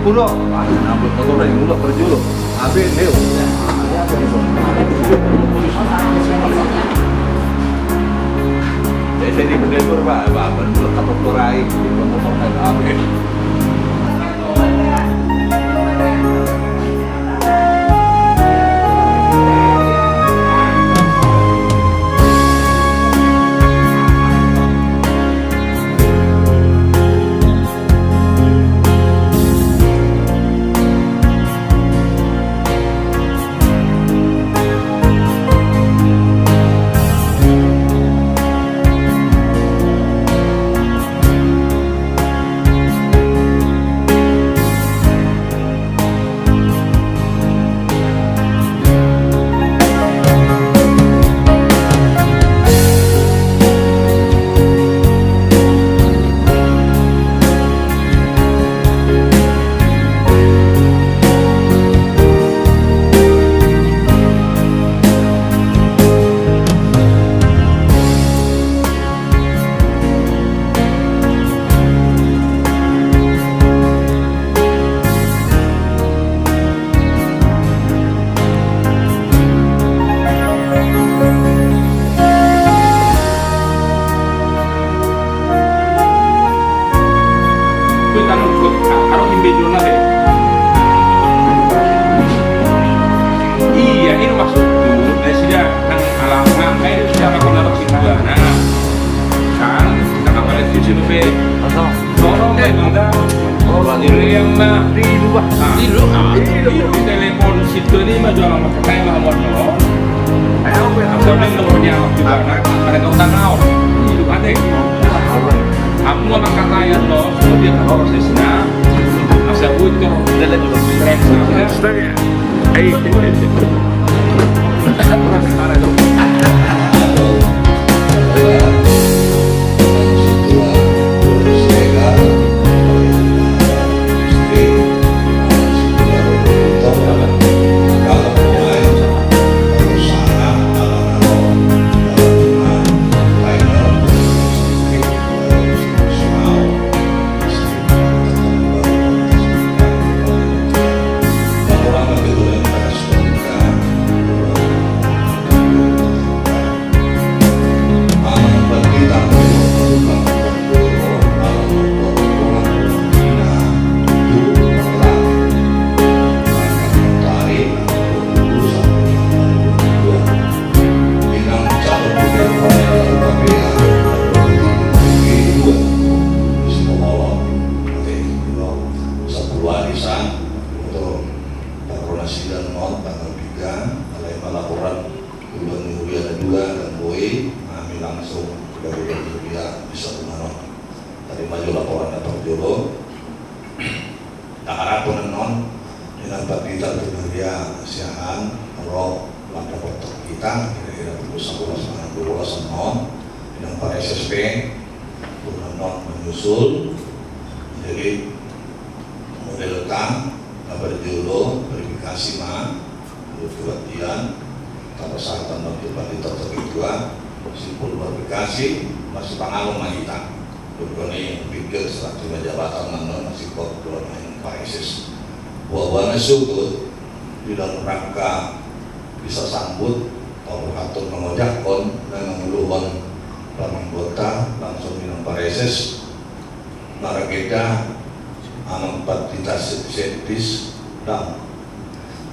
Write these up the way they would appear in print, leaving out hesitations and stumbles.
Ulo, nabut motor yang ulo kerja lo. Habis Leo. Jadi berdekor Pak, betul kata kurai, motor kan habis. Iya, ini maksudku. Dari sini kan alamat, kayak itu siapa kau naruh situ kan? Kita kapal itu sini, tolong deh bangga. Ini yang di telepon situ ini maju alamat kayak lah modal. Aku yang nomornya waktu mana? Ada kau tahu? Itu ada. Aku ngomong kata yang lo, dia prosesnya. Saya butuh dalam stresnya. Menyusul jadi model tang berjudul verifikasi kemudian persyaratan dan juga simpul verifikasi masih pengalung kita berkoni pikir setelah terima jabatan masih kok main parisis buah-buah nesuk di dalam rangka bisa sambut atau atur mengojakon dan mengeluhkan anggota langsung minum parisis Marageda anong patitas setis dan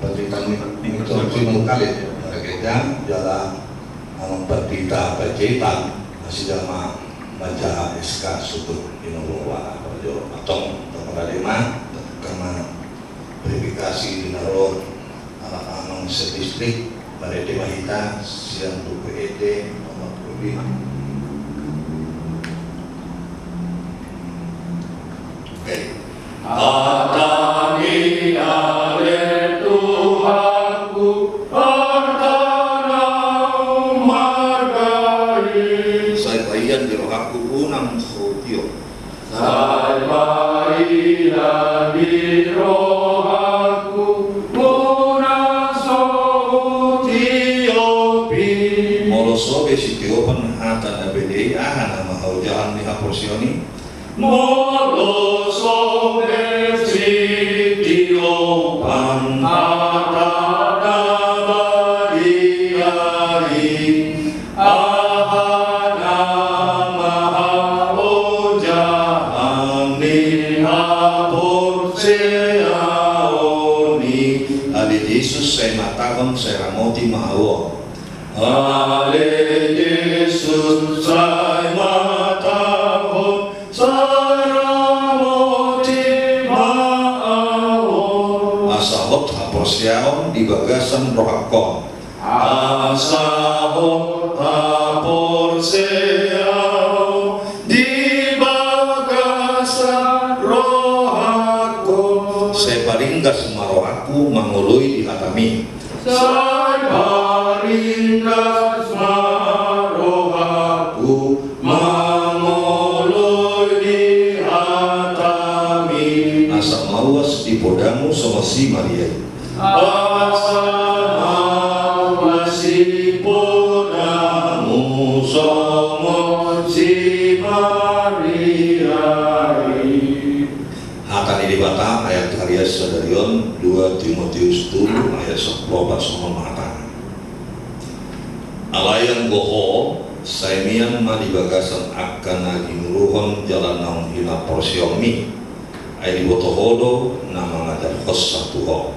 patitan itu kalit Marageda jalan anong patita pacetan masih jama baca SK sudut inuwa atau pengadema karena verifikasi di naruh anak anong sedistrik pada Mahita siang DPD nomor 2 Atani ale Tuhanku pertanau margai Saya bayan di rohaku unang sotio Saya bayan di rohaku unang sotio Molosobe sitio penhatan abdi ahana mahaujahan di haporsioni Molo sobre si seaoni. Ale Jesus saya matahon saya ramoti maawo. Ale Yesus sai matahon saramoti maawon. Asahot haporsiaon di bagasan rohakon. Asahot hapor seao di bagasan rohakon. Saya paringgas marohaku mangului di hatami. Sai paringgas marohaku mangoloi di hatami. Asa mawas di podamu sama si Maria. Asa mawasi podamu somo si Maria. Akan di bata ayat karya sadarion 2 Timotius 7 ayat 10 sama mata. Alayang goho saimian ma di bagasan akan lagi nuruhon jalan naun hina porsiomi ay di botohodo na mengajar khos satu ho.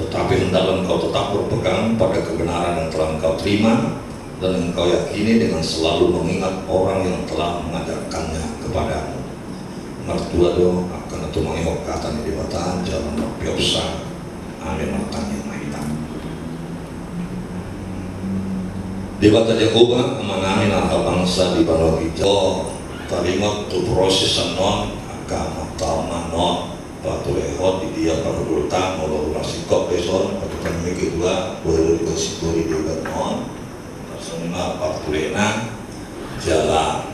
Tetapi hendaklah engkau tetap berpegang pada kebenaran yang telah engkau terima dan engkau yakini dengan selalu mengingat orang yang telah mengajarkannya kepadamu. Mertua do akan itu mengihok kata di bataan jalan berpiopsa amin matang yang mahitam. Di bata Jehovah amanami nangka bangsa di Banua Hijau talimot tu proses non agama talma non patu lehot di dia parudulta molo rasikop beson patukan miki dua boleh sikuri di non personima patu lena jalan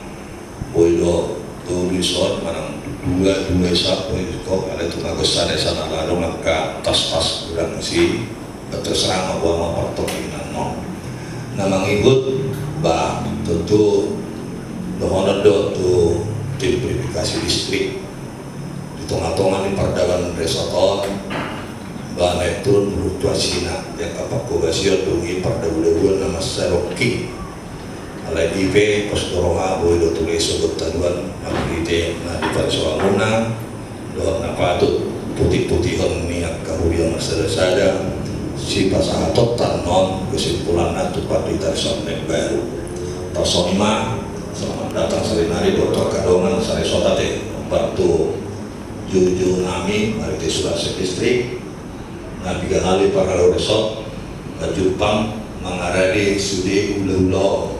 boido tulisan marang dua sapo kok ada tu nagesan sana lalu maka tas kurang si terserang bahwa pertokinan non nama ngikut bah tentu dohonan do tu tim verifikasi distrik di tengah-tengah di perdagangan resoton bah naik turun fluktuasina yang apa kogasian dungi perdaguan nama Seroki alai IP pos doronga boy do tulis sobat taduan ide na di persoalan do apa tu putih-putihan niat kahuyan masada si pasahatot tanon kesimpulan itu pada ditarisam baru personima selamat datang salinari Dr. Kadongan sari sotate bantu juju nami mari di Sulawesi distrik nabi kali para resort Jepang mengarari sudi ulo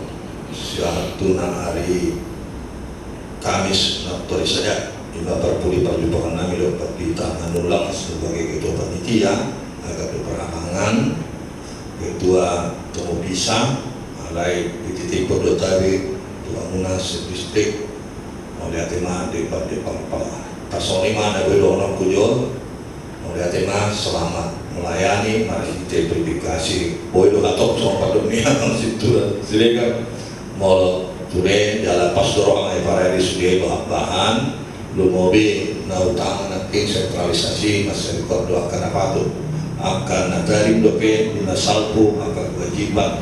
siatu nang hari Kamis naktori saja lima perpuli perjumpaan nami dapat ditangan ulang sebagai ketua panitia agar perangan ketua temu bisa alai titik berdotawi tuan munas distrik oleh tema depan pasonima ada bedono kujo oleh tema selamat melayani mari kita verifikasi boy do atau sama dunia situ silakan mau ture jalan pas dorong ay para di sudah bahan lu mobil na utang na sentralisasi masih rekor doakan apa tuh akan natarim dope dinasalpu akan kewajiban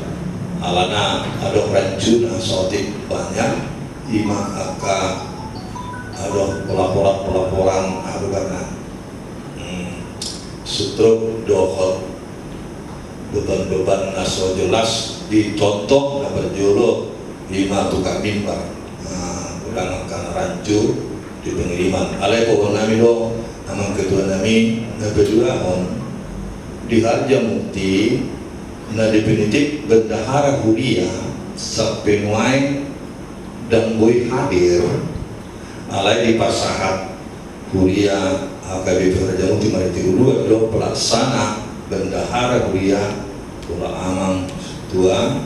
alana ada rancuna sotik banyak ima akan ada pelaporan ada karena sutruk dohot beban-beban naso jelas dicontoh dan berjuluk lima tukang mimbar ulang akan rancu di pengiriman alai pohon nami do namang ketua nami berdua on di Harja Mukti na definitif bendahara Huria sepenuai dan boy hadir alai di pasahat Huria AKBP Harja Mukti mari dua do pelaksana bendahara Huria pula amang tua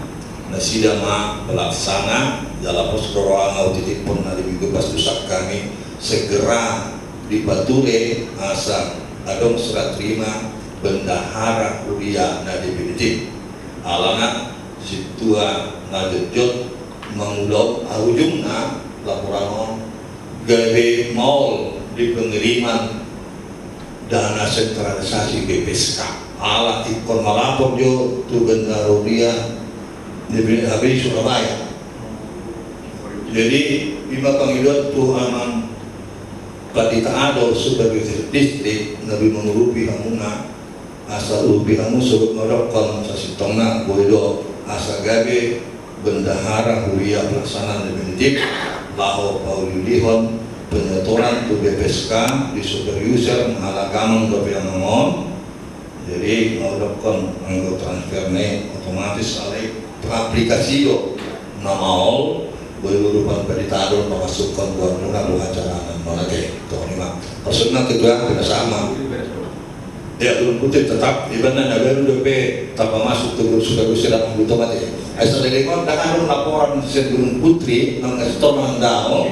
nasidama pelaksana dalam posdoroang titik pun ada minggu pas dusak kami segera dibature asa adong serat terima bendahara Huria na definitif alana situa ngajejot mengulot ujungna laporan gawe mall di pengiriman dana sentralisasi BPSK ala ikon melapor jo tu bendahara Huria di Surabaya. Jadi bima pangidot tu aman Patita Adol sebagai distrik Nabi menurupi hamuna asal ubi hamu sebut merokon sasitongna boido asa gabe bendahara huria pelaksanaan dibentik laho paulilihon penyetoran tu BPSK di super user menghalagamang kebiangan. Jadi merokon anggo transferne otomatis alai aplikasi do namaol berurupan peditador memasukkan buah acara mana ke to lima personal kedua tidak sama. Ya, Gunung Putri tetap ibadah baru DP tanpa masuk ke sudah sudah membutuh mati. Asal dari kon dengan laporan sen Gunung Putri nang store nang dao.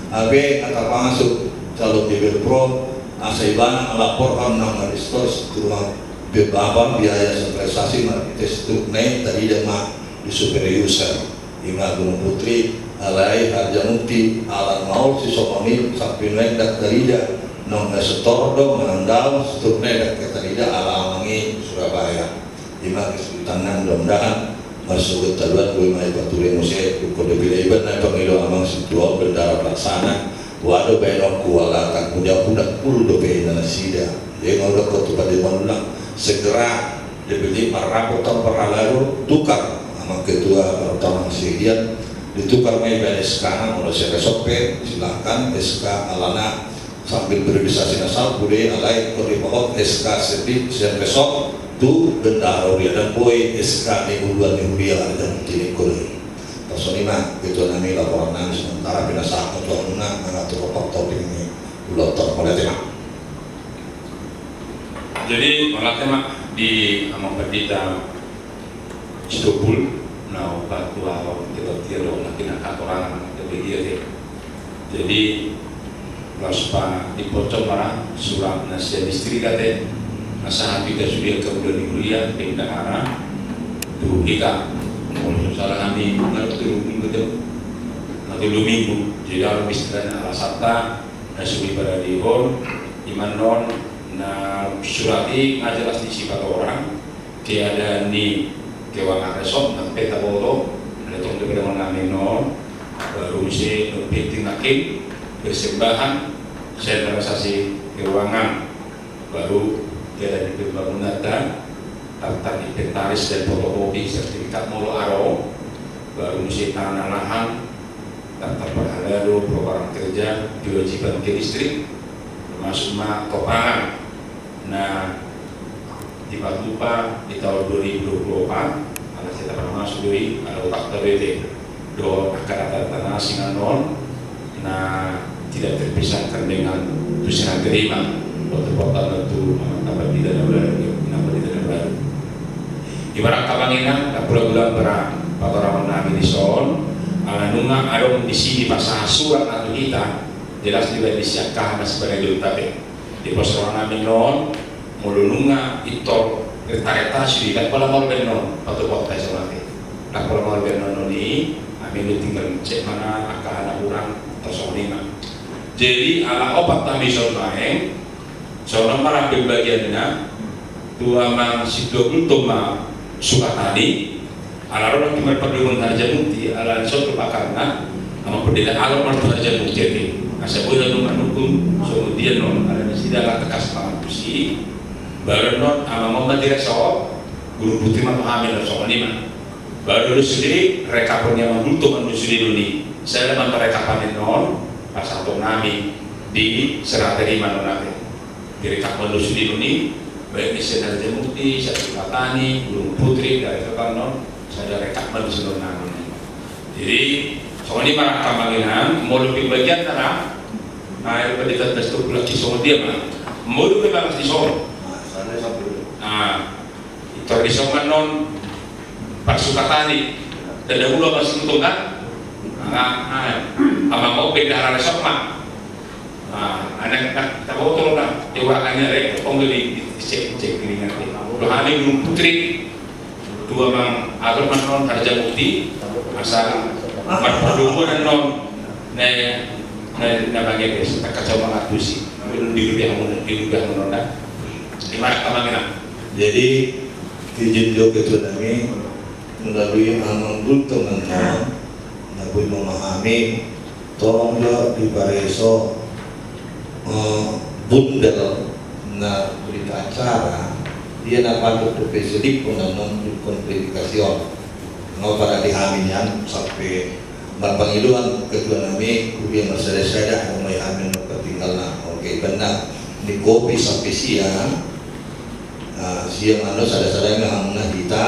Abe atau masuk calon DPR Pro asaibana melaporkan nang store rumah beberapa biaya prestasi marketing tunai tadi dema di super user. Ima Gunung Putri alai harja mukti alat mau si sopamil sampai naik dak terida nong setor do menandal seturne dak terida alamangi Surabaya ima kesulitan mudah-mudahan masuk ke taluan gue mai patule mose kode bilaiban na pangilo amang situal bendara pelaksana wado benok kuala tak punya budak puluh do na sida dia mau dak tu pada manulang segera dibeli rapor peralaru tukar sama ketua pertama sedian ditukar mai SK oleh SOP silahkan SK alana sambil berbisasi nasal boleh alai koripahot SK sedih dan besok tu benda roria dan boy SK mingguan mingguan dan tini kuri personima itu nami laporan nami sementara binasa atau nuna mengatur topik ini lotor oleh tema. Jadi oleh tema di amang pendeta Citopul nah batu awam kita tiada lagi nak aturan lebih dia. Jadi Raspa dipocong marah surat nasihat istri kate nasihat kita sudah kemudian dikuliah di negara tu kita mau salah kami nanti dulu minggu jadi orang istri ala sabta nasihat pada dihon iman non na surati ngajelas di sifat orang tiada ni kewang resop nang peta bolo ada tong de dengan kami non baru si penting nakin persembahan sentralisasi keuangan baru dia dari pembangunan dan daftar inventaris dan fotokopi sertifikat molo aro baru si tanah lahan daftar berhalalu program kerja diwajibkan ke distrik termasuk kopangan. Nah di Lupa di tahun 2024 ada kita pernah masuk dari ada otak TBT do akan tanah singanon nah tidak terpisahkan dengan tulisan terima foto-foto itu tambah tidak ada kenapa tidak ada ibarat kabanginan tak bulan berat patorawan nabi di son ala nunga adong di sini pasang surat atau kita jelas tidak disiapkan sebagai dultape di pasaran nabi non mulununga itu kereta sudah kalau mau benon atau waktu saya nanti kalau mau benon ini kami tinggal cek mana akan anak orang tersonima. Jadi ala obat kami soalnya seorang para pembagiannya dua mang sido ultoma Sukatani ala orang cuma perlu harja mukti ala suatu pakarna sama pendeta alam martu harja mukti ini asal boleh nomor hukum kemudian non ada tidak tekas tangan pusi baru non ama mau tidak soal guru putri mah hamil soal lima baru sendiri rekapannya mengultum sendiri dulu saya dapat rekapan non pas satu nami di serat terima non nanti direkap sendiri dulu baik di senar jemuti sertifikatani guru putri dari rekapan non saya rekapan seluruh nami jadi soal ini para kambanginan mau lebih bagian karena air pendidikan tersebut belum disokong dia mah mau lebih bagus disokong itu disokong non Sukatani dan dahulu masih untung kan apa mau beda arah sokma anak tak mau tolong lah dewakannya rek pembeli cek ini nanti dua hari belum putri dua bang agar non harja bukti asal berperlu dan non namanya guys tak kacau banget tuh sih belum diudah menonda gimana kamangnya Jadi izin jauh itu kami melalui amanul teman-teman Nabi memahami tolong juga di Bareso bundel na berita acara dia dapat terpesedip non konflikasi no para dihaminyan sampai berpangiluan kedua nami kubi masyarakat yang may amin no ketinggal na okay benar di kopi sampai siang siang sada-sada nga kita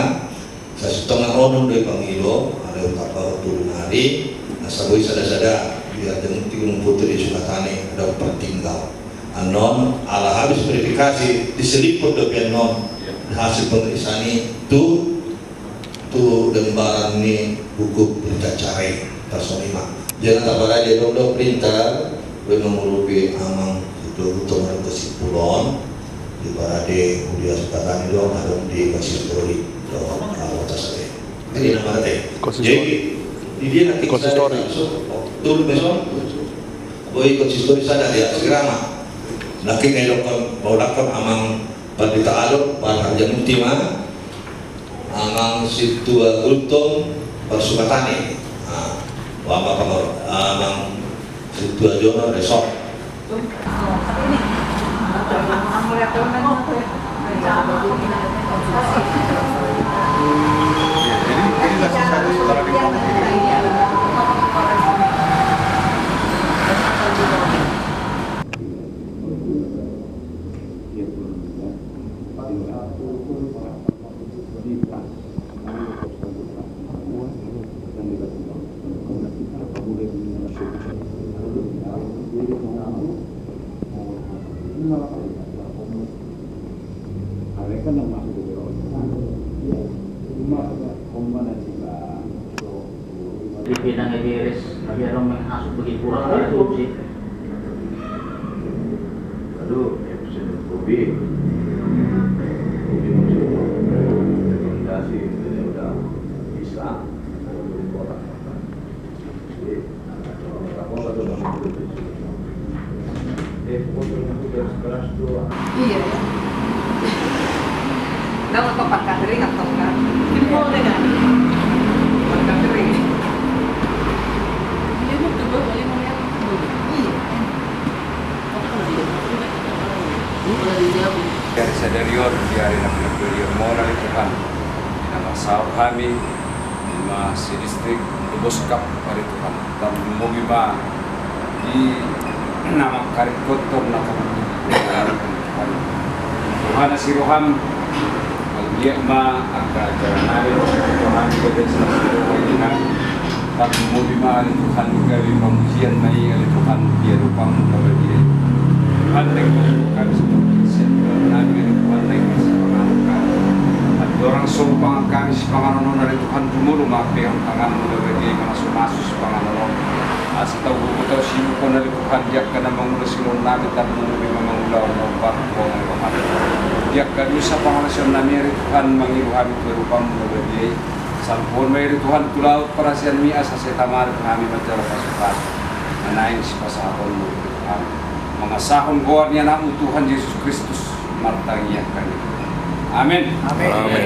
sa setengah orang dari pangilo ada beberapa turun hari nasaboy sada-sada biar dengan tinggung putri Sukatani ada pertinggal anon ala habis verifikasi diseliput dengan non hasil pemeriksaan itu lembaran ini buku berita carai personima jangan tak pada dia dong perintah memerupi amang itu teman kesimpulan di barade udia Sukatani dong ada di konsistori dong atas ada ini nama teh jadi di dia nanti konsistori tur besok boy konsistori sada dia segera laki ngayon bau lakon amang pandita alok para jam ultima amang situ gultong Sukatani wama pamor amang situ ajono resort Dipinang iris, biar orang menghasut begitu kurang itu sih. Aduh, episode Kobe maksud rekomendasi ini udah bisa orang jadi kamu baru masuk foto itu keras tuh Iya ya. Daw ako pagkatering at tongkat. Hindi mo na nga. Pagkatering. Hindi mo ito ba? Wali mo yan. Iya. Dari sadarior, dari nabi moral Tuhan, nama sahur kami, masih distrik Boskap pada Tuhan, dan mogiba di nama karit kotor nak Tuhan asiroham, dia ma agak jalan Tuhan juga dari selama dengan tak mogiba Tuhan dari pemujian mai Tuhan dia rupang kepada Tuhan dengan nabi Tuhan lagi sepangarukan. Orang sumpah kami sepangarukan dari Tuhan tumulong mapi ang tangan mulai masuk sepangarukan. Asal tahu tahu siapa dari Tuhan dia kena mengurus silon nabi dan mengubi mengulau membuat pengaruhan. Dia kena bisa pengarusan nabi Tuhan mengiruhami berupam mulai sampun dari Tuhan tulau perasian mi asa setamar kami menjaga pasukan. Menaik sepasahun Tuhan. Mengasahkan goarnya nama Tuhan Yesus Kristus martangiakan itu. Amin. Amin.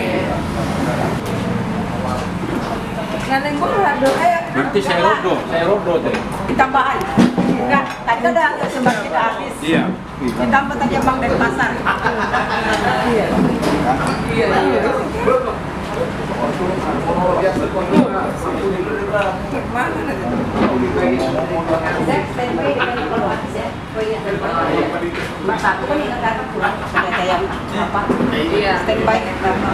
Naneng mo rado Berarti saya rodo deh. Ditambahan. Enggak, tadi ada sebab kita habis. Iya. Ditambah tadi Bang dari pasar. Iya. Iya. Satu kan ingat kan kurang kayak apa? Iya. Standby karena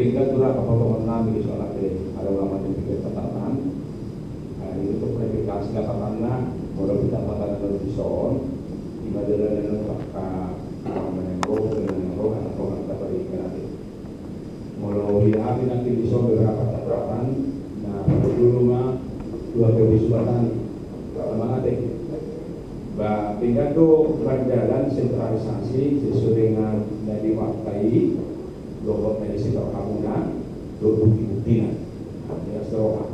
tinggal berapa potongan kami di soal ada ulama yang pikir catatan. Ini untuk verifikasi katakanlah kalau kita katakan dari soal di madara dan menengok atau kita berikan nanti. Kalau lihat nanti di soal beberapa catatan, nah dulu mah dua kewisbatan kalau mana deh. Tinggal tuh berjalan sentralisasi sesuai dengan dari waktai robot medisi perkampungan, bukti-buktinya, ya setelah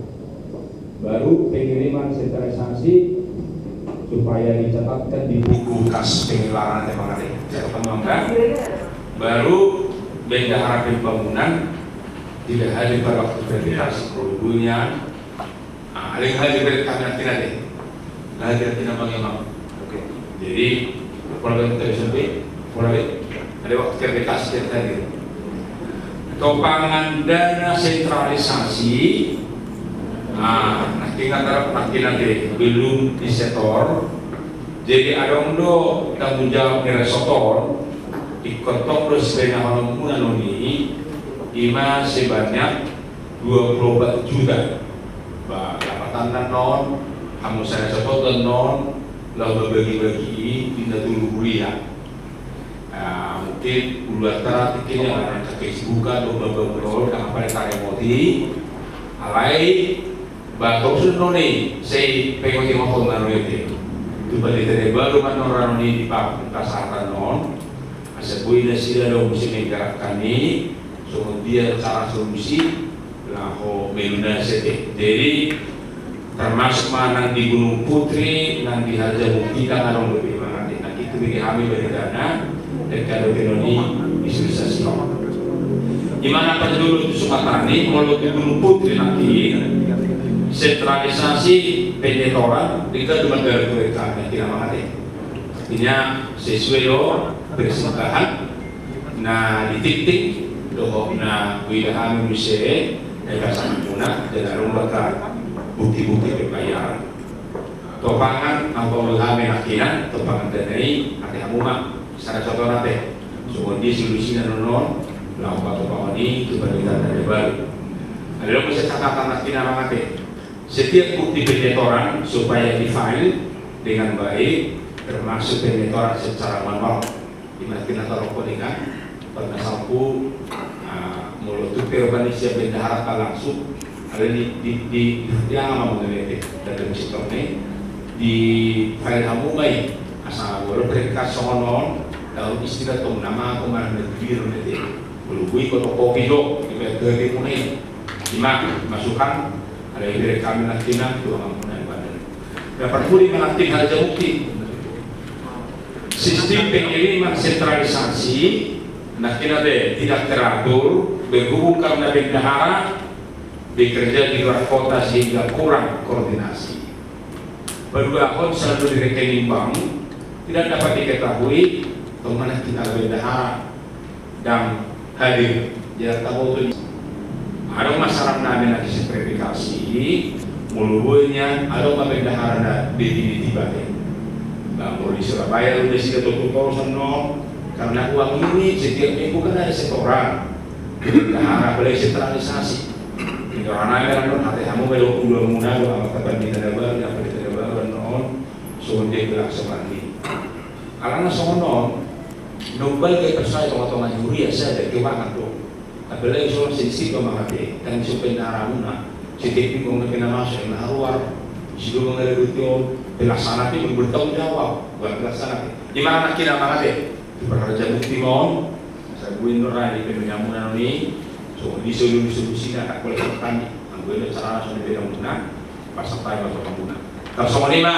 baru pengiriman sentralisasi supaya dicatatkan di buku kas pengeluaran teman-teman, baru bendahara pembangunan tidak hadir pada waktu verifikasi produksinya, hadir kami nanti hadir tidak bagaimana. Jadi kalau kita sampai mulai ada waktu verifikasi yang tadi. Topangan dana sentralisasi, nanti belum disetor. Jadi ada undo tanggung jawab dari resotor ikut terus dengan orang ini ima sebanyak 24 juta. Pendapatan non, kamu saya setor non, lalu bagi-bagi tidak dulu kuliah. Mungkin ulatra mungkin yang ada kesibukan beberapa dengan pada remoti alai batok sunoni saya pengen ngomong dengan itu balik dari baru orang ini di pasar non asal buina sila dong mesti menggerakkan ini so dia cara solusi laho meluna sete jadi termasuk mana di Gunung Putri nanti Harja Mukti kan ada lebih banget nanti itu bagi kami berdana dan kalau ini visualisasi. Gimana pada dulu itu Sukatani, kalau di Gunung Putri nanti sentralisasi pendetoran kita cuma dari mereka yang tidak mengerti. Artinya sesuai lo persembahan, nah di titik doh, nah wilayah Indonesia mereka sangat guna dan rumah bukti-bukti pembayaran. Topangan atau kami nakinan, topangan dari ada rumah. Secara contoh nanti, semua dia solusi dan non, lalu atau ini itu berbeda dari baru. Ada bisa catatan nanti nama nanti. Setiap bukti pendetoran supaya di file dengan baik, termasuk pendetoran secara manual. Di mana kita taruh kodingan, pada sampu mulut tupai organisasi bendahara langsung ada di yang mau meneliti dari sistem ini di file kamu baik. Asal baru mereka sonon dalam istilah tu nama aku mana negeri nanti belubui kotor kopi do di berbagai mulai lima masukkan ada yang dari kami nanti dua mampunan badan dapat pulih melatih Harja Mukti sistem pengiriman sentralisasi nanti ada tidak teratur berhubung karena bendahara bekerja di luar kota sehingga kurang koordinasi berdua akun selalu di rekening bank tidak dapat diketahui kemana kita bendahara dan hadir ya tahu tu ada masalah nabi nak verifikasi mulunya ada bendahara di tiba-tiba baru di Surabaya sudah sudah tutup no karena uang ini setiap minggu kan ada setoran bendahara boleh sentralisasi karena kan nanti kamu belum mudah apa tidak baru apa tidak baru non so dia gerak seperti karena sono nobel kayak percaya tengah-tengah juri ya saya ada kewangan tuh apalagi soal sensitif mengerti dan supaya naramuna setiap minggu mungkin masuk yang haruar sebelum mengenai itu pelaksana itu bertanggung jawab buat pelaksana di mana kita mengerti di Harja Mukti mon saya buin orang di penyamunan ini so di solusi tak boleh bertani ambil cara sudah beda guna pasang tay atau guna kalau semua lima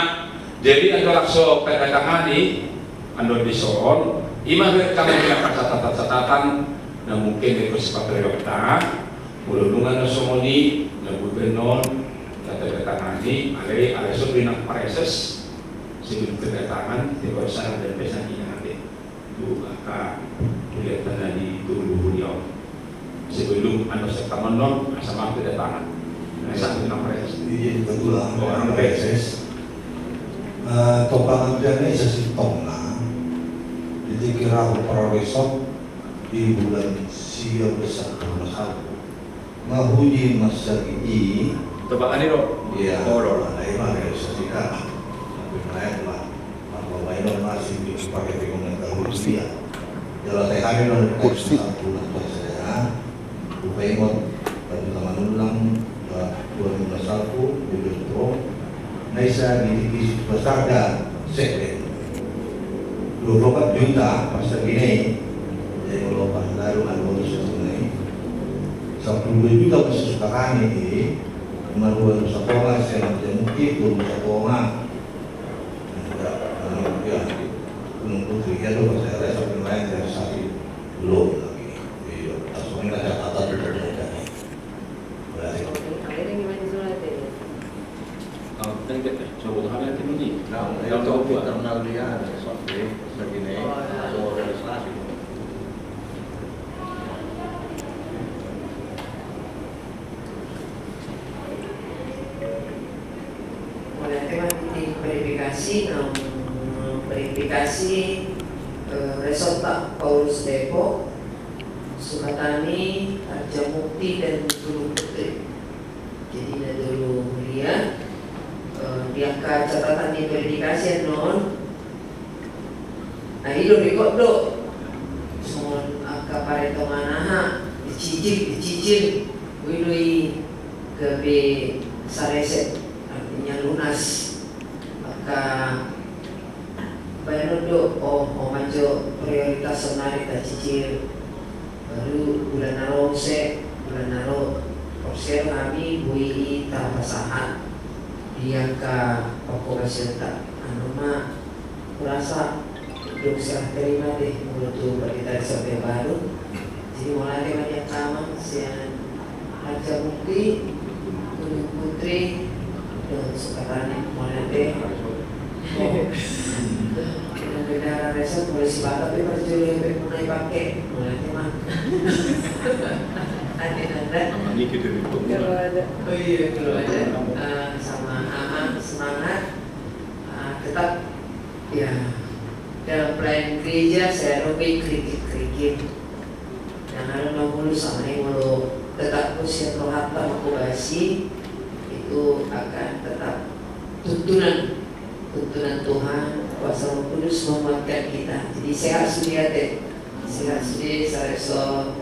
jadi ada lakso pendatangan ini ando di soal imah kami melakukan catatan na mungkin di persepah periota mulungan na somoni na gubernur kedatangan ini ada sobrinang pareses sebelum kedatangan di bawah dan pesannya nanti itu akan kelihatan di tubuh beliau sebelum anda serta menon sama kedatangan sobrinang pareses Iya betul lah. orang pareses Topangan dana isa sintong na. Jadi kira para besok di bulan siya besar mahal mahuji masa ini Tebak ani ro. ya Oh, ro. lain mah realisasi kan lain lah bahwa ini masih dipakai dengan kursi ya kalau saya hari kursi satu lah saya upayot pada zaman ulang 2021 begitu naisa di besar dan sekret 24 juta masa gini jadi kalau pas lalu ada ini 10 juta masih suka kami ini melalui sekolah saya mungkin belum sekolah ya Gunung Putri ya tuh saya rasa lain dari sapi belum lagi iya langsung ada catatan berdarah berarti Tadi kita coba hal yang tinggi. nah yang tahu terkenal dia ada sesuatu begini soal realisasi verifikasi Resort Pak Paulus Depok, Sukatani, Harjamukti dan Gunung Putri. Jadi ada dulu mulia di angka catatan di verifikasi non. Nah itu dikot semua angka pareto manaha dicicil, wilui KB sareset artinya lunas maka bayar do maju prioritas sonari tak cicil baru bulan naro bulan naro porsi kami bui tak pasahan dia ke populasi tak anu mah kurasa duk serah terima deh mulut tu kita sampai baru jadi mulai banyak kamar sian Harjamukti Gunung Putri dan Sukatani mulai deh negara resort boleh si batak tapi perjuangan yang mulai pakai mulai mah ada Ini kita itu. kalau ada oh iya kalau ada sama semangat tetap ya dalam pelayanan gereja saya lebih kritik yang ada nomor sama yang mau tetap usia kelihatan akubasi itu akan tetap tuntunan Tuhan kuasa Roh Kudus menguatkan kita. Jadi sehat sudia deh, sehat sudia sareso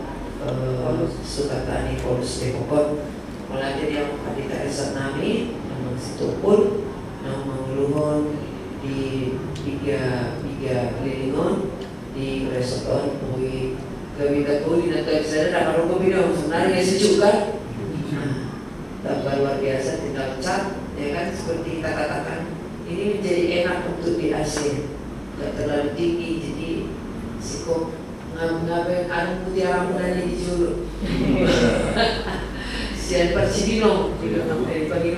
Sukatani Paulus Depok. Mulai dari yang hadita esat nami, namun situ pun, namun luhon di tiga kelilingon di restoran, mui kawita pun di nanti saya dah kalau kau bilang sebenarnya sejuk kan, tak luar biasa tinggal cat, ya kan seperti kita katakan. Ini menjadi enak untuk di AC, tidak terlalu tinggi, jadi sikop ngapain anu mutiara mudanya dijulur. Sian persidino, dari pagi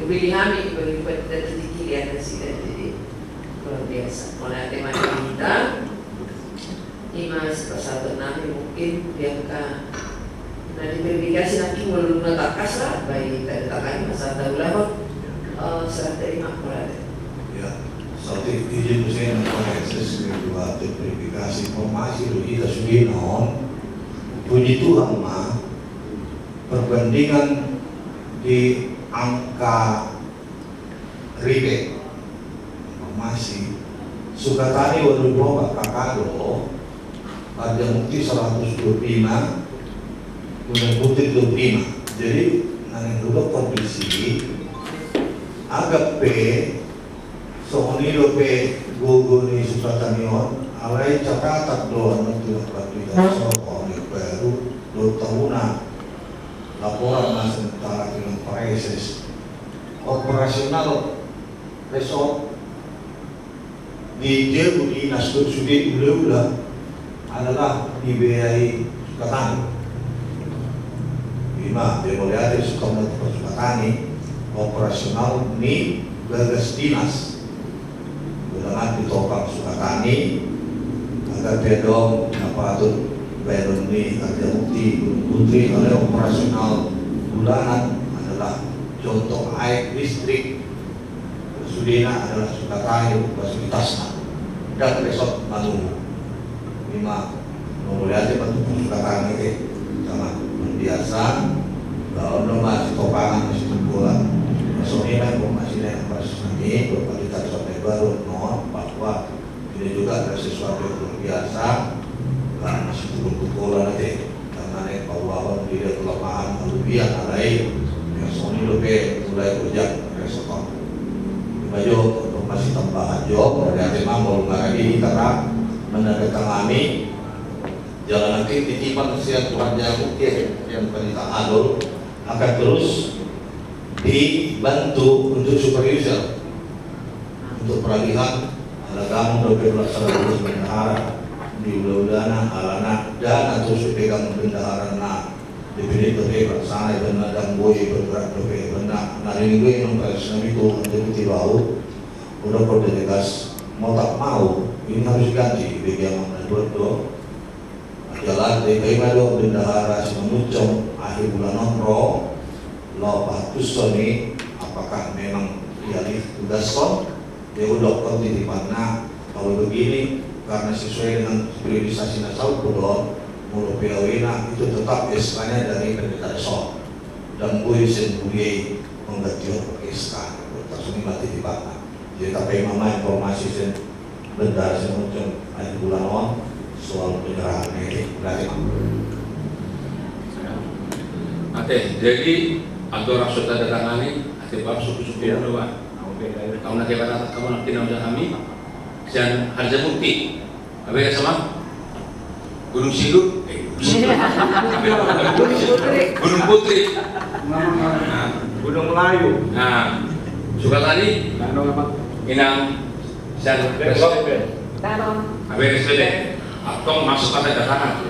beli hami, bagi pada tinggi di atas kita jadi luar biasa. Mulai tema kita, imas persatu nami mungkin yang ka nanti verifikasi nanti belum natakas lah, baik kita letakkan masa daulah serah terima mulai. ya seperti izin saya mengakses kedua verifikasi informasi itu kita sudah non puji Tuhan mah perbandingan di angka rebate informasi Sukatani waduh bawa kakado Harjamukti 125 Gunung Putri 25 jadi nanti juga kondisi agak P Sohonido pe gugu ni Sukatanion alai cakatat doan untuk kita soal baru 2 tahunan laporan sementara dengan proses operasional resort di Jebu di Nasduk Sudi Ula adalah dibiayai Sukatani 5 demoliasi Sukatani operasional ni gagas dinas dengan ditopang Sukatani agar pedong apa tuh baru ini Harjamukti Gunung Putri oleh operasional bulanan adalah contoh air listrik Sudina adalah Sukatani fasilitasnya dan resort Manu 5 memulai bentuk Sukatani sangat biasa. Kalau masih topangan masih kumpulan, maksudnya masih yang pas ini kita sampai baru bahwa ini juga ada sesuatu yang luar biasa. Masih kumpulan aja karena yang bahwa dia kelemahan kelebihan lain yang Sony lebih mulai berjak resokon. Baju untuk masih tambahan job dari memang mau lagi karena menandatangani jalan nanti titipan siap Tuhan mungkin yang penita adul akan terus dibantu untuk supervisor untuk peralihan alagam untuk pelaksanaan bendahara di Ulaudana alana dan atau pegang bendahara na dipilih untuk pelaksana dan ada boy bergerak untuk benar nari gue yang presiden itu untuk tibau udah perdegas mau tak mau ini harus diganti bagi yang menurut jalan dari Mado bendahara Simamuncong akhir bulan November lo patus Sony apakah memang dialih tugas kon dia udah kon di mana kalau begini karena sesuai dengan priorisasi nasal kodon mulu PAW itu tetap SK-nya dari pendeta son dan gue sendiri mengganti SK langsung mati di mana jadi tapi mama informasi sen bendahara Simamuncong akhir bulan November soal penyerahan ini berarti jadi atau sudah datangani sebab suku-suku doang. Kamu nak kata kamu nak tinau kami dan harga bukti. Apa yang sama? Gunung Sindur, Gunung Putri, Gunung Melayu. Nah, suka tadi Inang dan besok apa yang sebeda atau masuk pada datangan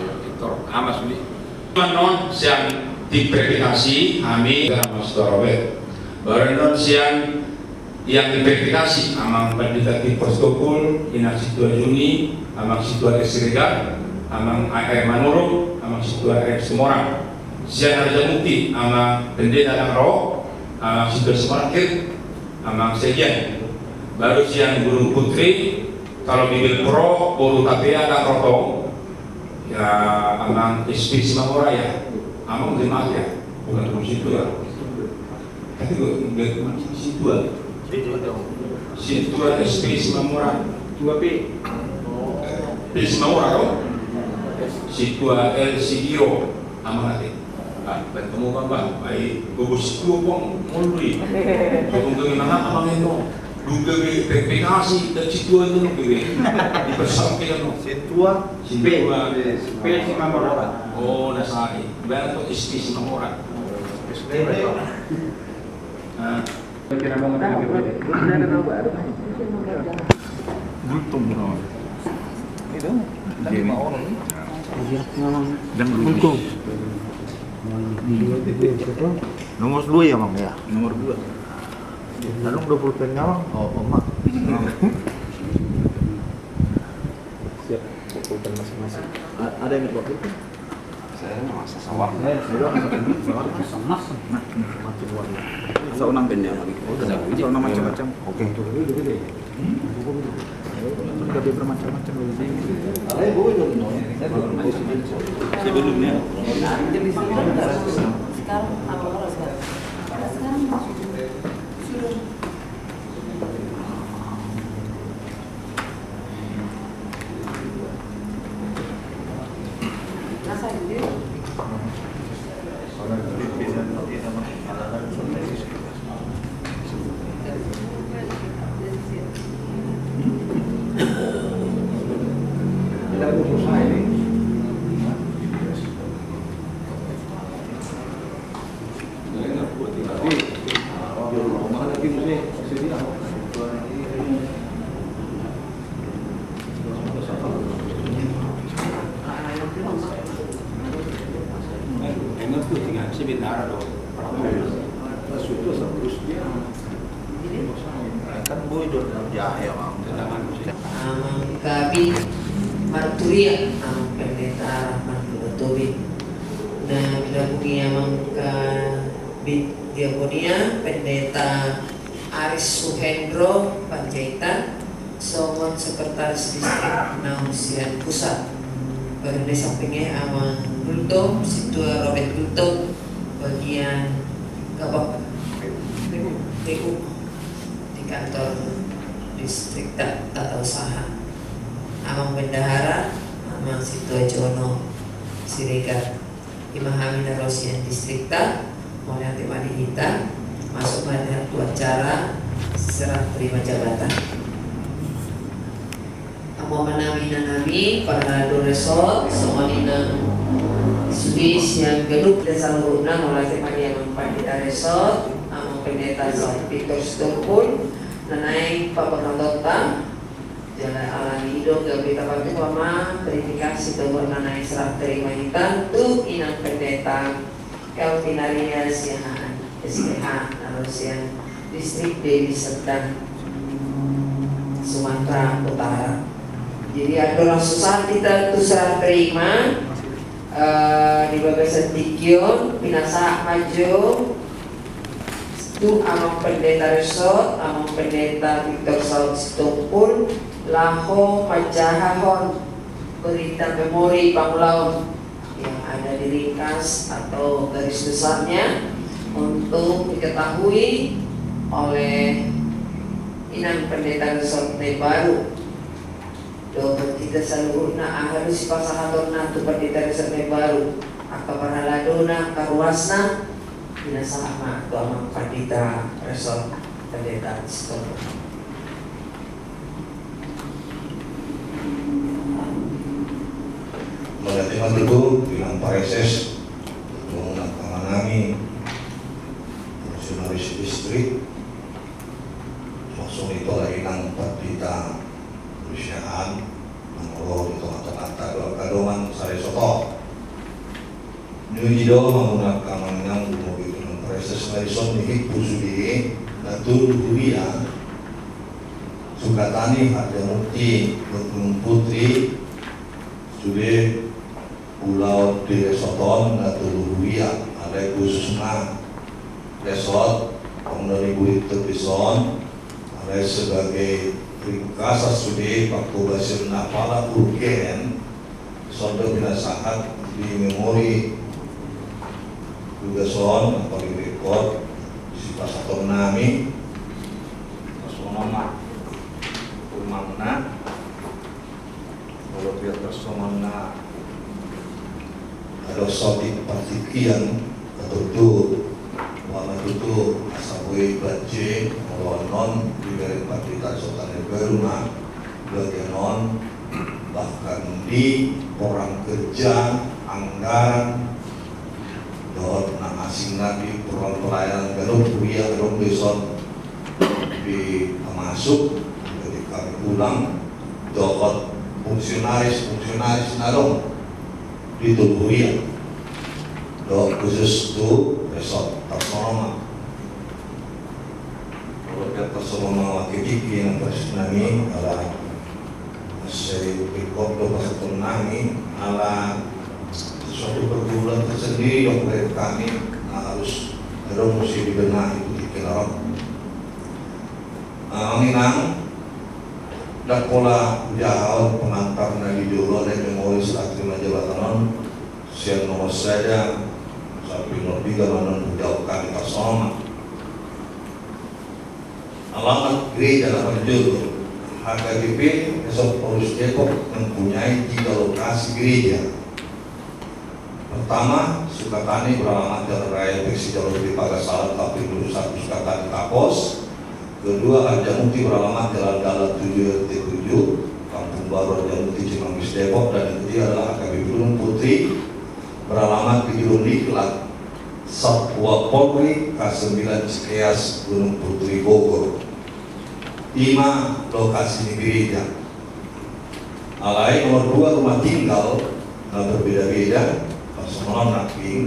amas beli non siang diverifikasi kami mas Dorowet baru non siang yang diverifikasi amang pendeta di protokol Inang Situa Juni amang Situa Kesirigan amang AR Manurung amang Situa AR Semorang siang harga bukti amang pendeta Langro amang Situa Semorang amang Sekian baru siang Gunung Putri kalau bibir pro, bolu tapia dan rotong ya amang SP Simamora ya amang jemaat ya bukan gunung situ ya tapi gue situ ya situ SP Simamora 2P Simamora dong situ El Sigiro amang nanti bertemu bang baik bubus itu pun mulai kemungkinan mana amang itu duga verifikasi dan Situa itu dipersampaikan Situa P Simamora. Oh, nasari. Berarti itu SP Simamora. Kira mau ngomong apa? Ada baru. Bultung dong. Itu dan 5 orang. Dan bultung. Nomor 2 ya Bang ya? Nomor 2. Lalu 20 pen nyawang, emak. Siap, pulpen masing-masing. Ada yang buat pulpen? Saya masa sawah. Macam warna. Saunang benda lagi. Saunang macam-macam. Oke. Gede bermacam-macam sebelumnya. Sekarang apa kalau sekarang? Sekarang Kami Marturia ang pendeta Rahman Tobit na binabungi amang diakonia pendeta Aris Suhendro Panjaitan Somon Sekretaris Distrik Nausian Pusat Barangnya sampingnya Amang Gultom, situ Robert Gultom, bagian Gabak PU di kantor distrik tata usaha. Amang Bendahara, Amang Situajono Siregar, Imahami Rosian Distrikta, mulai Timadi Hita, masuk pada acara serah terima jabatan. Amo menami para resort, soalina Swiss yang gedung desa Luna mulai Timadi yang Pandita Resort, Amo Pendeta St. Peter Stokpul, Nanai Papanotota, Jalan Alami Hidup Gabita Batu Mama verifikasi Togor Nanai serah terima hitam tu Inang Pendeta Kautinaria Siahaan SPH Narusian Distrik Dewi Serdang Sumatera Utara. Jadi ada orang susah kita tu serah terima di Babesan Tikion Pinasa Maju tu Amang Pendeta Resort, Amang Pendeta Victor South Stokpul, Laho Majahahon, berita memori Panglaun yang ada di ringkas atau garis besarnya untuk diketahui oleh Inang Pendeta Resort baru. Doa kita seluruhnya harus pasahatorna tu Pendeta Resort baru. Akaparhaladona karuasna Ina sama tu Amang Pendeta Resort Pendeta Stokpul. Mengatakan itu bilang pareses menggunakan kami fungsionaris distrik langsung itu lagi nang Pandita perusahaan nomor itu kata-kata doa kadoman sari soto Nujido menggunakan menang mobil dengan pareses Marison di Pusudi Datul Huria Sukatani Harjamukti Gunung Putri sudah Pulau di Resoton atau Luhuria ada khususnya resort tahun 2000 terbison ada sebagai ringkasa sudah waktu basir napala urgen sudah bila saat di memori juga son atau di rekod si pasaton nami personoma umamna kalau dia personoma ada sotik partikian atau itu warna itu asabui baje non di garis partita sultan berumah bagian non bahkan di orang kerja anggaran dot nang asing lagi peran pelayanan garup kuliah garup beson di masuk jadi kami pulang dot fungsionaris narong di Tuburia do khusus tu resort Tasmanoma kalau dia Tasmanoma wakili yang bersenami ala saya pikir do bersenami ala suatu pergaulan tersendiri yang oleh kami harus mesti dibenahi itu dikenal menginang dan pola jauh pengantar Nabi Jolo dan memori setelah terima jabatan siang nomor saja sampai nomor 3 manon jauhkan Tasoma alamat gereja dalam Jolo HKBP Resort Paulus Depok mempunyai 3 lokasi gereja. Pertama Sukatani beralamat Jalan Raya Peksi Jalur di Pagasalan Tapin 1 Sukatani Kapos. Kedua Harjamukti beralamat Jalan Dalam 7 RT7 Kampung Baru Harjamukti Cimanggis Depok. Dan yang ketiga adalah AKBP Gunung Putri beralamat di Gunung Diklat Sapua Polri K9 Cikeas Gunung Putri Bogor. 5 lokasi di gereja. Alai nomor 2 rumah tinggal berbeda-beda Pasamalam Naking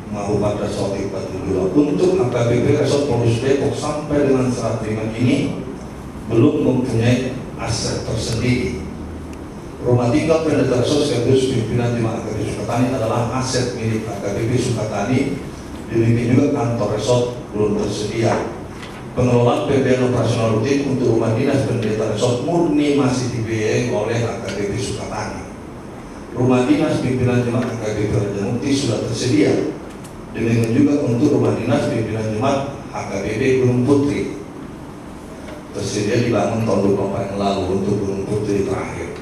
mau pada sotik batu dua untuk AKBP Resort Paulus Depok sampai dengan saat ini belum mempunyai aset tersendiri. Rumah tinggal Pendeta Resort sekaligus pimpinan di AKBP Sukatani adalah aset milik AKBP Sukatani. Demikian juga kantor resort belum tersedia. Pengelolaan PBN operasional rutin untuk rumah dinas Pendeta Resort murni masih dibiayai oleh AKBP Sukatani. rumah dinas pimpinan jemaat HKBP Raja Mukti sudah tersedia. Demikian juga untuk rumah dinas pimpinan jemaat HKBP Gunung Putri tersedia dibangun tahun 2024 yang lalu untuk Gunung Putri terakhir.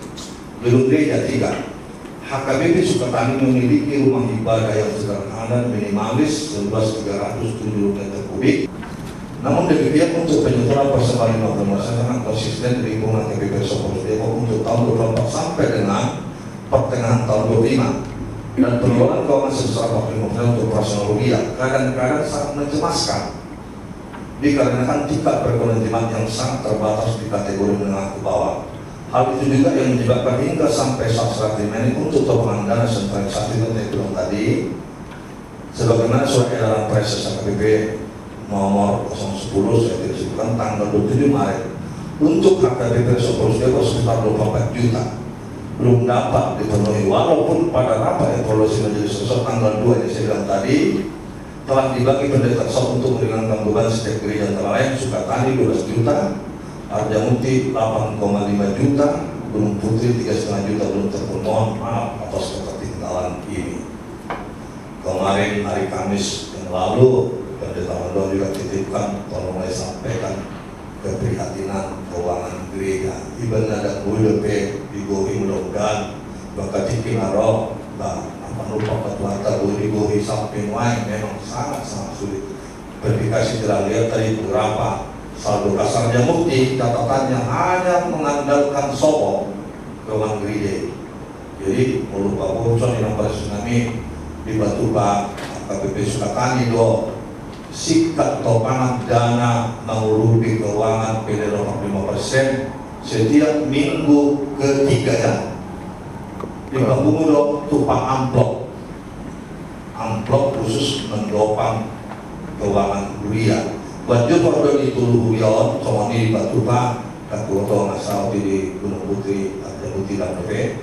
Belum gereja 3. HKBP Sukatani memiliki rumah ibadah yang sederhana minimalis seluas 307 meter kubik. Namun demikian untuk penyetoran persembahan 50 sangat konsisten di lingkungan HKBP Sopros Depok untuk tahun 2024 sampai dengan pertengahan tahun 2025. Dan pengelolaan keuangan sebesar 45% untuk operasional rupiah kadang-kadang sangat mencemaskan dikarenakan tingkat perekonomian jemaat yang sangat terbatas di kategori menengah ke bawah. Hal itu juga yang menyebabkan hingga sampai saat ini untuk topangan dana sentralisasi yang saya bilang tadi, sebagaimana surat edaran Presiden HKBP nomor 010 saya tidak sebutkan tanggal 27 Maret untuk HKBP Sopros Depok sekitar 24 juta belum dapat dipenuhi, walaupun pada rapat evaluasi majelis resort tanggal 2 yang saya bilang tadi telah dibagi pendeta resort untuk meringankan beban setiap gereja antara lain Sukatani 12 juta, Raja Mukti 8,5 juta, Gunung Putri 3,5 juta belum terpenuhi. Mohon maaf atas ketertinggalan ini. Kemarin hari Kamis yang lalu Pendeta Mandor juga titipkan, tolong saya sampaikan keprihatinan keuangan gereja. Ibadah dan budaya digohi mudah-mudahan bakat tinggal apa lupa ketuata digohi samping lain memang sangat sulit. Verifikasi tidak lihat tadi beberapa saldo kasarnya Mukti catatannya hanya mengandalkan sopok keuangan gereja. Jadi lupa bosan yang pada tsunami di Batu Bak HKBP Sukatani do sikat topangan dana mengurupi keuangan PD 5% setiap minggu ketiga ya. Di Bangku do tumpang amplop khusus mendopang keuangan kuliah. Baju pada di Tulu Huyon, sama di Batu Bak, dan Kuoto Ngasau di Gunung Putri, Raja Mukti dan PP.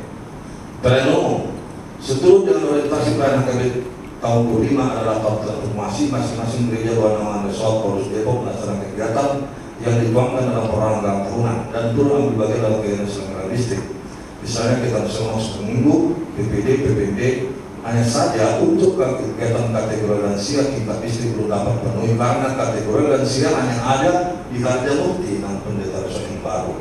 Pleno seturut dengan orientasi pelayanan HKBP tahun 25 adalah tahun transformasi masing-masing gereja Wanawan Resort Polres Depok melaksanakan kegiatan yang dituangkan dalam perangkat tahunan dan turut ambil bagian dalam kegiatan selenggara listrik. Misalnya kita semua seminggu, PPD, PPD, hanya saja untuk kegiatan kategori lansia tingkat listrik belum dapat penuhi karena kategori lansia hanya ada di Raja Mukti dan pendeta resort yang baru.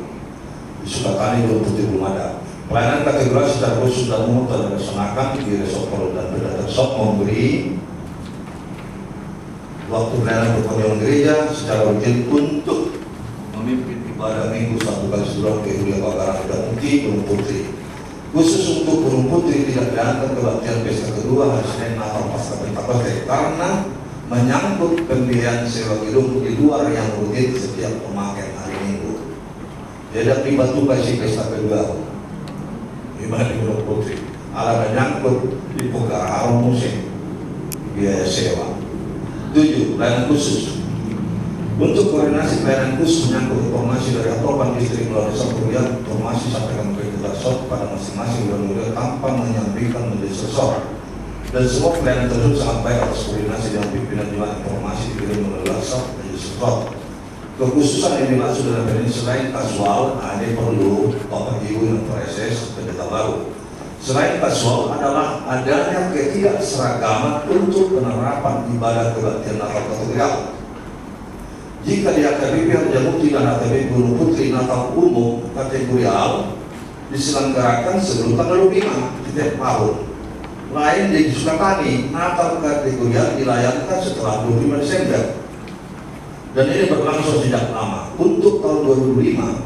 Di Sukatani belum belum ada. Pelayanan kategori secara khusus dan umum telah dilaksanakan di resort Polres dan pendeta resort memberi waktu pelayanan berkunjung gereja secara rutin untuk memimpin ibadah minggu 1 kali sebulan ke Yulia Bakaran dan Mukti Gunung Putri. Khusus untuk Gunung Putri tidak diangkat kebaktian pesta kedua hari Senin Natal Pasca Pentakosta karena menyangkut pembiayaan sewa gedung di luar yang rutin setiap pemakaian hari Minggu. Jadi di Batu Basi pesta kedua ibadah di Gunung Putri ala menyangkut di Pekara musim biaya sewa. 7. Pelayanan khusus untuk koordinasi pelayanan khusus menyangkut informasi dari Atopan Distrik melalui Kuliah informasi sampaikan ke resort pada masing-masing wilayah tanpa menyampaikan majelis resort dan semua pelayanan tersebut sangat baik atas koordinasi dengan pimpinan jemaat informasi dikirim melalui resort majelis resort. Kekhususan yang dimaksud dalam ini selain kasual ada perlu Bapak Ibu dan PSS pendeta baru. Selain kasual adalah adanya ketidakseragaman untuk penerapan ibadah kebaktian Natal kategorial. Jika di HKBP Raja Mukti dan HKBP Gunung Putri Natal umum kategorial diselenggarakan sebelum tanggal 25 setiap tahun. Lain di Sukatani Natal kategorial dilayangkan setelah 25 Desember. Dan ini berlangsung sejak lama. Untuk tahun 2005,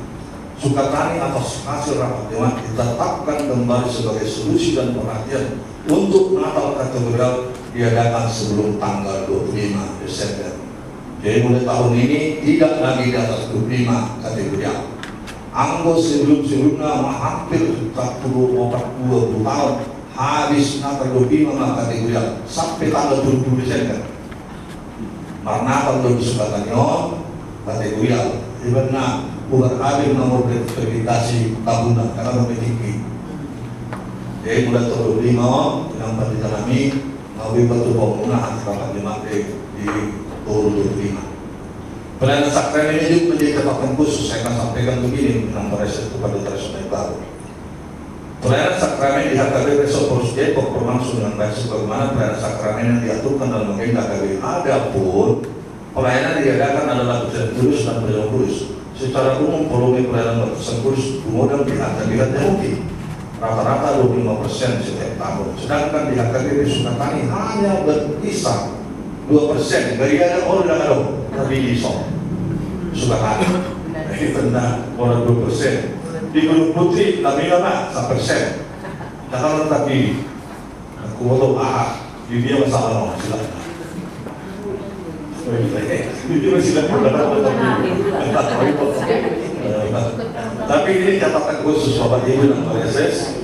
Sukatani atas hasil rapat dewan ditetapkan kembali sebagai solusi dan perhatian untuk Natal kategorial diadakan sebelum tanggal 25 Desember. Jadi mulai tahun ini tidak lagi di atas 25 kategorial. Anggo sebelum-sebelumnya hampir 20 tahun habis Natal 25 kategorial sampai tanggal 20 Desember. Karena kalau Sukatani kategorial, ibaratnya bukan habis nomor verifikasi tahunan karena memiliki. Jadi mulai tahun 25 yang ditanami ngawi batu bangunan rapat jemaat di tahun 25. Pelayanan sakramen ini menjadi catatan khusus. Saya akan sampaikan begini tentang proses kepada tersebut baru. Pelayanan sakramen di HKB Resort Polres Depok berlangsung dengan baik sebagaimana pelayanan sakramen yang diaturkan dalam agenda HKB. Adapun pelayanan diadakan adalah berjalan kudus dan berjalan kudus. Secara umum volume pelayanan berjalan kudus dimodal di HKB Jati rata-rata 25% setiap tahun. Sedangkan di HKB Sukatani hanya berkisar 2%. Dari ada orang ada tapi di Sukatani. Ini benar orang 2%. Di Gunung Putri tapi apa? 1%. Jangan tapi aku mau di dia masalah silakan. Tapi ini catatan khusus Bapak Ibu dan Pak SS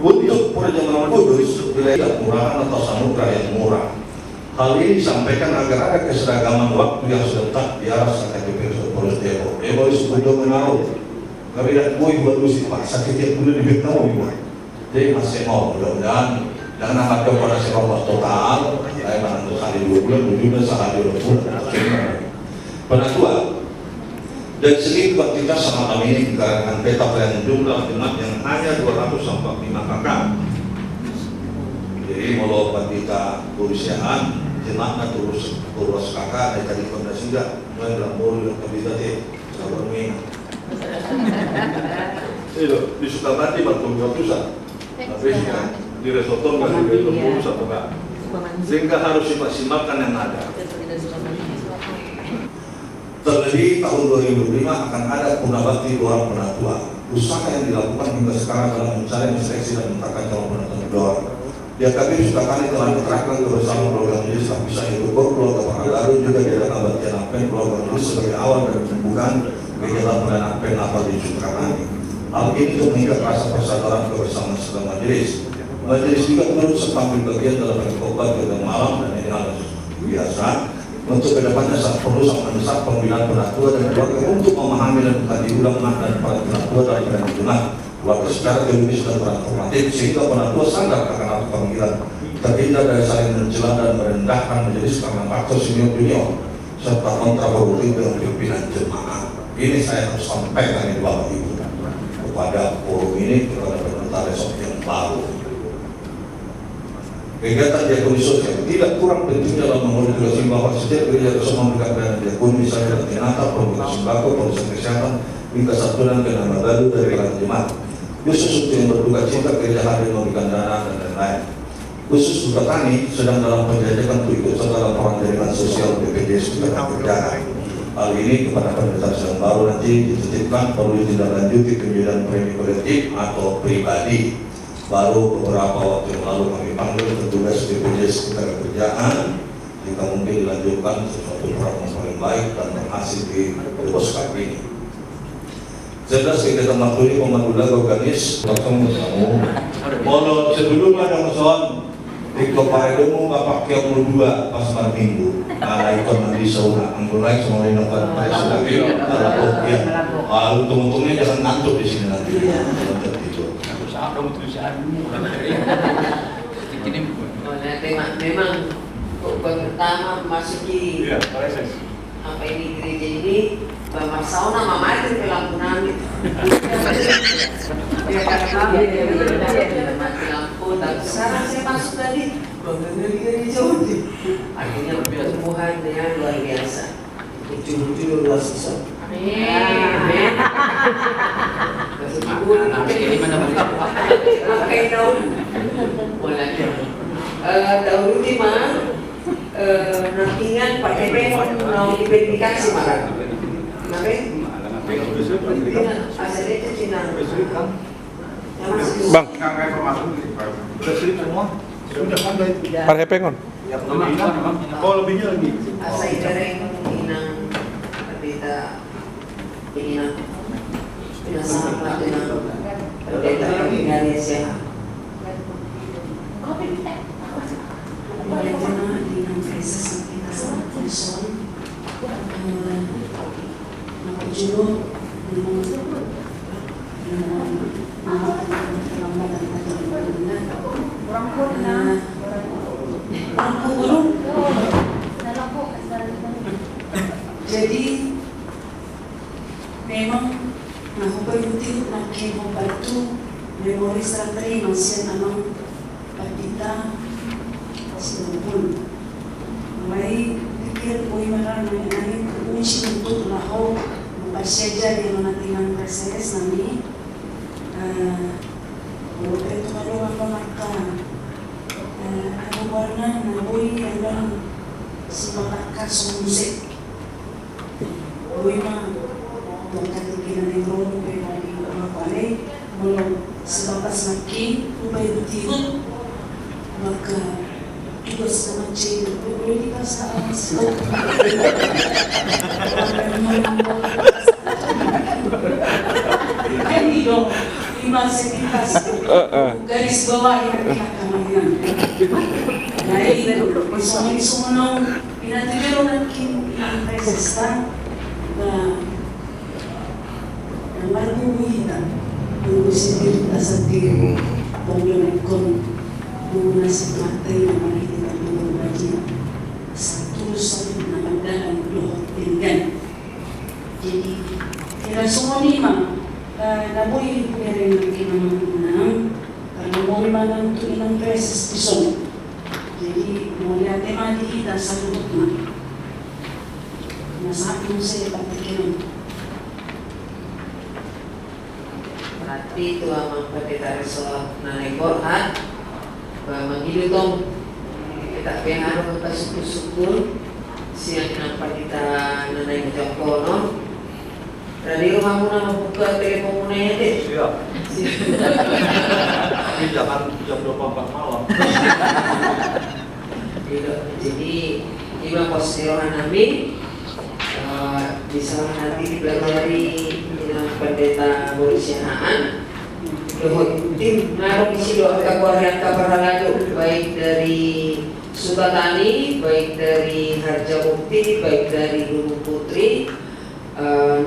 untuk perjalanan kudus wilayah murahan atau samudra yang murah. Hal ini disampaikan agar ada keseragaman waktu yang serentak di arah KPP Polres Depok. Evaluasi kunjungan menaruh. Kami tidak mau buat usi Pak, sakit yang dulu dibintang buat. Jadi masih mau mudah-mudahan jangan angkat kepada serobos total. Saya menantu sekali 2 bulan, juga sekali 2 bulan. Penentuan dari segi kuantitas sama kami ini dikarenakan peta pelayanan jumlah jemaat yang hanya 245 kakak. Jadi kalau kuantita kuliahan jemaatnya terus kakak dari tadi fondasi enggak, mulai dalam yang kabinetnya sabar mina. Itu di Sukabati betul pusat, tapi di Resoton nggak di pusat enggak. Sehingga harus dimaksimalkan yang ada. Terlebih tahun 2005 akan ada punabakti orang penatua. Usaha yang dilakukan hingga sekarang dalam mencari, menseleksi dan menetapkan calon penatua doa. Di HKB Sukatani telah diterapkan kebersamaan program medis tak bisa hidup keluarga para lalu juga diadakan batian apen keluarga medis sebagai awal dari pembukaan kegiatan pelayanan apen apa di Sukatani. Hal ini untuk meningkat rasa persaudaraan kebersamaan sedang majelis. Majelis juga turut serta ambil bagian dalam pengkobat kegiatan malam dan ini hal biasa. Untuk kedepannya saat perlu sangat mendesak pembinaan penatua dan keluarga untuk memahami dan mengkaji ulang makna dan para penatua dalam pelayanan jemaat keluarga secara teologis dan transformatif sehingga penatua sadar akan arti panggilan terhindar dari saling mencela dan merendahkan majelis karena faktor senior junior serta kontraproduktif dengan pimpinan jemaat. Ini saya harus sampaikan di Bapak Ibu kepada forum ini, kepada pemerintah resort yang baru. Kegiatan diakoni sosial tidak kurang penting dalam memodifikasi bahwa setiap gereja harus memberikan pelayanan diakoni misalnya antinata, program sembako, proses kesehatan, hingga santunan dan nama baru dari para jemaat. Khusus untuk yang berduka cita gereja hadir memberikan dana dan lain-lain. Khusus Sukatani sedang dalam penjajakan untuk ikut serta dalam peran jaringan sosial BPJS Ketenagakerjaan kerjaan. Hal ini kepada pemerintah yang baru nanti dititipkan perlu ditindaklanjuti penjualan premi kolektif atau pribadi. Baru beberapa waktu yang lalu kami panggil petugas BPJS Ketenagakerjaan jika mungkin dilanjutkan sesuatu program yang paling baik dan berhasil di Poskap ini. Jelas kegiatan waktu ini pemandu lagu organis langsung bertemu. Kalau sebelum ada musuhan di Keparedomu bapak yang berdua pas malam minggu. Nah itu nanti sauna anggur naik semua ini nonton pada lagi. Lalu tunggu-tunggunya jangan ngantuk di sini nanti. Memang pertama masuki apa ini gereja ini Bapak sauna mama itu ke lampu nangis. Dia kata mati lampu, tapi sekarang saya masuk tadi dari gereja udah. Akhirnya pertumbuhan yang luar biasa. Ujung-ujung luar biasa. Amin. Ini mana pakai daun. Mulai. Daun ini mah nantinya pakai pengon mau diverifikasi malah. Bang, pakai pengon. Oh lebihnya lagi. Asal dari inang berbeda inang sama dengan berbeda dari sehat. Bagaimana dengan proses kita sangat kosong? Jujur jadi memang nah penting nak membantu memori terima sian amang pagkita sinupun. May pikir ko yung maraming namin kung sinuntok na ako mapasya dyan yung natinang kases namin. Ito kalungan pa maka ano ba na nabuhi hanggang si makakas musik. Buhi ma itong katikinan ng rono pero hindi ko mapalay mula sa batas ng king upay rutinod maka tugas naman siya pwede ka sa amas ko ay dong lima sekitas garis bawah yang kinakamayan dahil sumunong pinatibiro ng king ang resistan na marbubuhitan ng usibilita sa tiro paglamit ko muna sa matay na makikita ng bagya sa tulosan na magdalang lohot tinggan. Jadi, kira semua lima nabuhi ko rin ng kinamamunang karena mo manang ito ilang beses pisong. Jadi, muli ate makikita sa lubot na nasabi mo sa ipatikinan. Berarti itu amang pendeta resort nanay Korhan bahwa magilutong kita pengaruh ke syukur siang nampak kita nanay Jangkono. Dari rumah muna membuka telepon muna ya deh. Siap. Tapi jangan jam 24 malam. Jadi Imam Posisirohan Nabi bisa nanti dipelajari dengan pendeta Borisianaan tim ngaruh isi doa keluarga kabaralalu baik dari Subatani, baik dari Harjamukti, baik dari Gunung Putri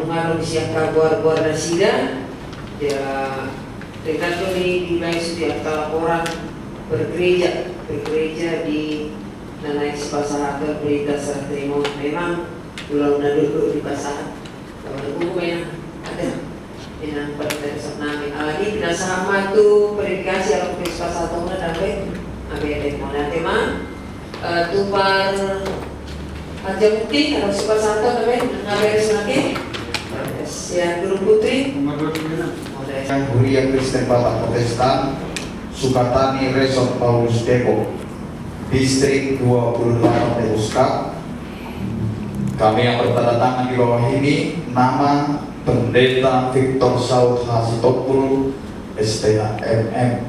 ngaruh isi yang kabar nasida ya dengan di wilayah setiap laporan bergereja di Nanai Sepasahaka berita serta memang pulau duduk di pasar kalau buku yang ada yang pada namin lagi tidak sama tu predikasi atau pasar tahun ada apa yang mana tema tupar aja bukti kalau pasar tahun ada beres lagi yang Gunung Putri yang Huria Kristen Batak Protestan Sukatani Resort Paulus Depok Distrik 28 Debuska. Kami yang bertanda tangan di bawah ini nama Pendeta Victor Saud Hasitopul STH MM,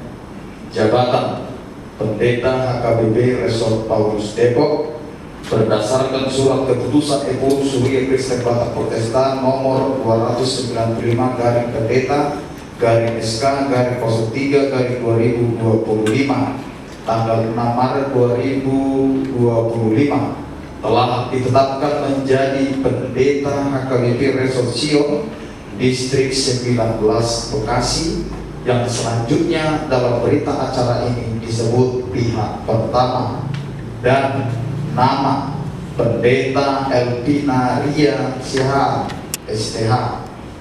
Jabatan Pendeta HKBP Resort Paulus Depok berdasarkan surat keputusan EPU Suria Kristen Batak Protestan nomor 295 garing Pendeta garing SK garing 03 garing 2025 tanggal 6 Maret 2025 telah ditetapkan menjadi pendeta HKBP Resort Sion Distrik 19 Bekasi yang selanjutnya dalam berita acara ini disebut pihak pertama dan nama Pendeta Elpina Ria Siha STH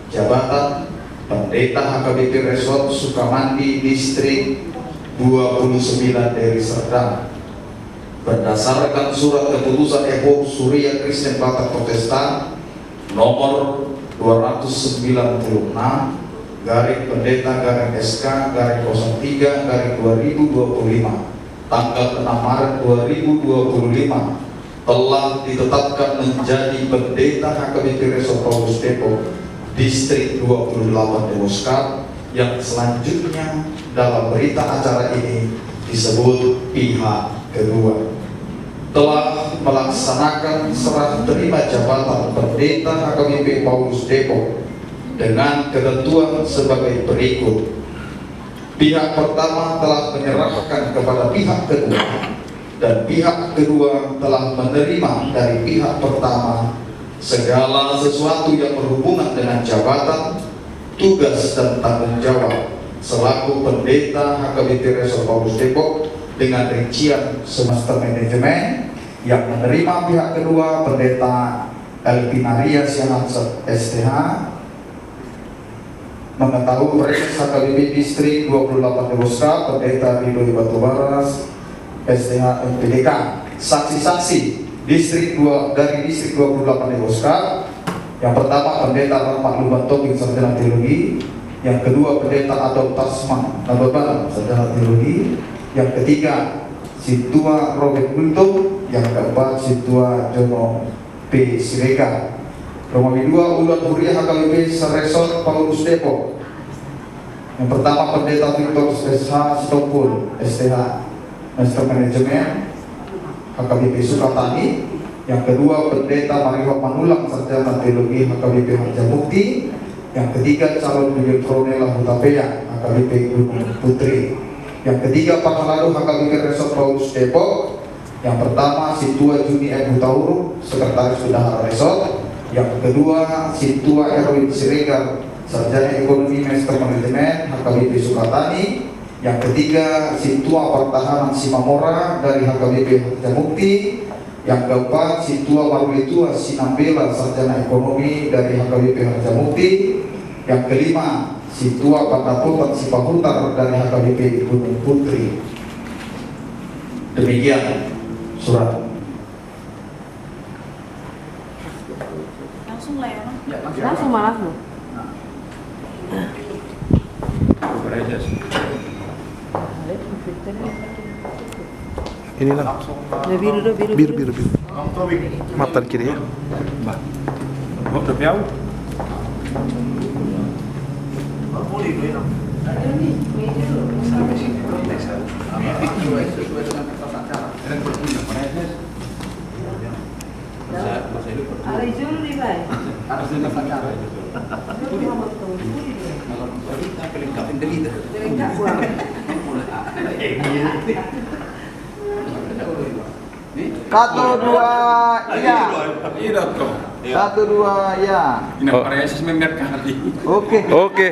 Jabatan Pendeta HKBP Resort Sukamandi Distrik 29 Deli Serdang berdasarkan surat keputusan EPO Suria Kristen Batak Protestan nomor 296 garing Pendeta garing SK garing 03 garing 2025 tanggal 6 Maret 2025 telah ditetapkan menjadi Pendeta HKBP Resort Paulus Depok Distrik 28 Demoskar yang selanjutnya dalam berita acara ini disebut pihak kedua telah melaksanakan serah terima jabatan Pendeta HKBP Paulus Depok dengan ketentuan sebagai berikut. Pihak pertama telah menyerahkan kepada pihak kedua dan pihak kedua telah menerima dari pihak pertama segala sesuatu yang berhubungan dengan jabatan, tugas dan tanggung jawab selaku Pendeta HKBP Resort Paulus Depok dengan rincian semester manajemen yang menerima pihak kedua Pendeta Elpinaria Siahan STH mengetahui Proses HKBP Distrik 28 Dewoska, Pendeta Ridhoi Batubaras, STH MPDK. Saksi-saksi Distrik 2 dari Distrik 28 Dewoska. Yang pertama Pendeta Rahmat Luban Tobing, sarjana teologi. Yang kedua Pendeta Adolf Tasman Nababan, sarjana teologi. Yang ketiga Situa Robert Buntung. Yang keempat Situa Jono P. Sirega. Romawi 2 Uluan Huriah HKBP Seresort Paulus Depok. Yang pertama Pendeta Victor SH Sitopul, STH Master Manajemen HKBP Sukatani. Yang kedua Pendeta Mariho Manulang, sarjana teologi HKBP Harjamukti. Yang ketiga calon Bibir Tronela Hutapea HKBP Gunung Putri. Yang ketiga Pahaladu HKBP Resort Paulus Depok. Yang pertama Situa Juni M. Hutauru, Sekretaris Bendahara Resort. Yang kedua Situa Erwin Siregar, sarjana ekonomi Master Manajemen HKBP Sukatani. Yang ketiga Situa Pertahanan Simamora dari HKBP Harjamukti. Yang keempat Situa Marwilitua Sinambela, sarjana ekonomi dari HKBP Harjamukti. Yang kelima Situa Pandapotan Sipahutar dari HKBP Gunung Putri. Demikian surat. Langsung lah ya, Bang. Langsung malah tuh. Ini lah. Biru. Mata kiri ya. Oh, udah jauh. Satu dua iya. Iya, dong. Satu dua ya. Ini apa ya sih member kali. Oke. Oke.